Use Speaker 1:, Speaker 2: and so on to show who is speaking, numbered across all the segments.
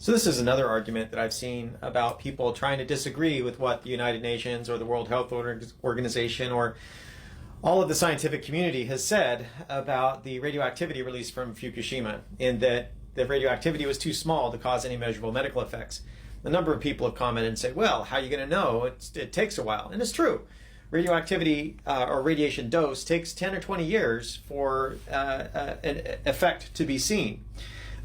Speaker 1: So this is another argument that I've seen about people trying to disagree with what the United Nations or the World Health Organization or all of the scientific community has said about the radioactivity released from Fukushima, in that the radioactivity was too small to cause any measurable medical effects. A number of people have commented and say, well, how are you going to know? It takes a while. And it's true. Radioactivity or radiation dose takes 10 or 20 years for an effect to be seen.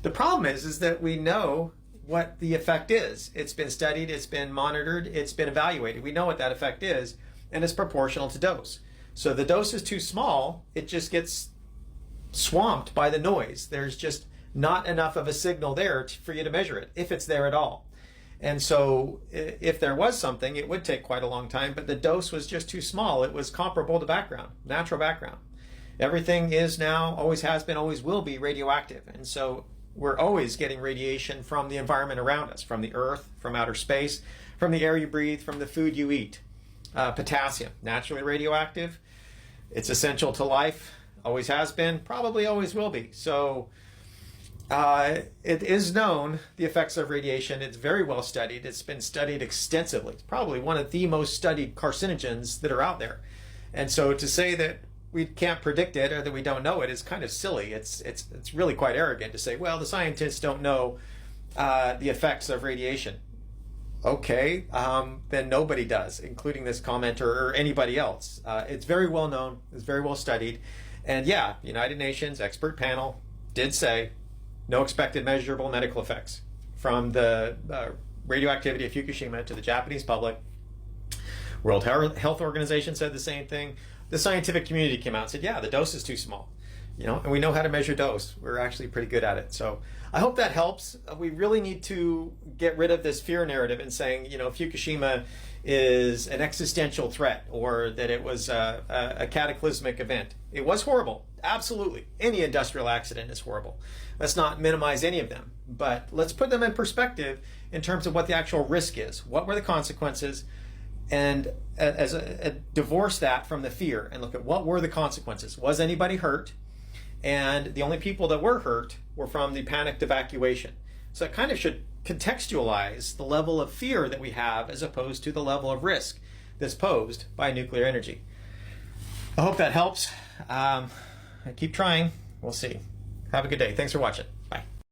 Speaker 1: The problem is that we know what the effect is. It's been studied, it's been monitored, it's been evaluated. We know what that effect is, and it's proportional to dose. So the dose is too small, it just gets swamped by the noise. There's just not enough of a signal there for you to measure it, if it's there at all. And so if there was something, it would take quite a long time, but the dose was just too small. It was comparable to background, natural background. Everything is now, always has been, always will be radioactive. And so we're always getting radiation from the environment around us, from the earth, from outer space, from the air you breathe, from the food you eat. Potassium, naturally radioactive. It's essential to life, always has been, probably always will be. So it is known, the effects of radiation. It's very well studied. It's been studied extensively. It's probably one of the most studied carcinogens that are out there. And so to say that we can't predict it or that we don't know it is kind of silly. It's really quite arrogant to say, well, the scientists don't know the effects of radiation. Okay, then nobody does, including this commenter or anybody else. It's very well known, it's very well studied. And yeah, the United Nations expert panel did say no expected measurable medical effects from the radioactivity of Fukushima to the Japanese public. World Health Organization said the same thing. The scientific community came out and said, yeah, the dose is too small. And we know how to measure dose. We're actually pretty good at it. So I hope that helps. We really need to get rid of this fear narrative and saying, Fukushima is an existential threat or that it was a cataclysmic event. It was horrible. Absolutely. Any industrial accident is horrible. Let's not minimize any of them, but let's put them in perspective in terms of what the actual risk is. What were the consequences? And divorce that from the fear and look at what were the consequences. Was anybody hurt? And the only people that were hurt were from the panicked evacuation. So it kind of should contextualize the level of fear that we have as opposed to the level of risk that's posed by nuclear energy. I hope that helps. I keep trying. We'll see. Have a good day. Thanks for watching.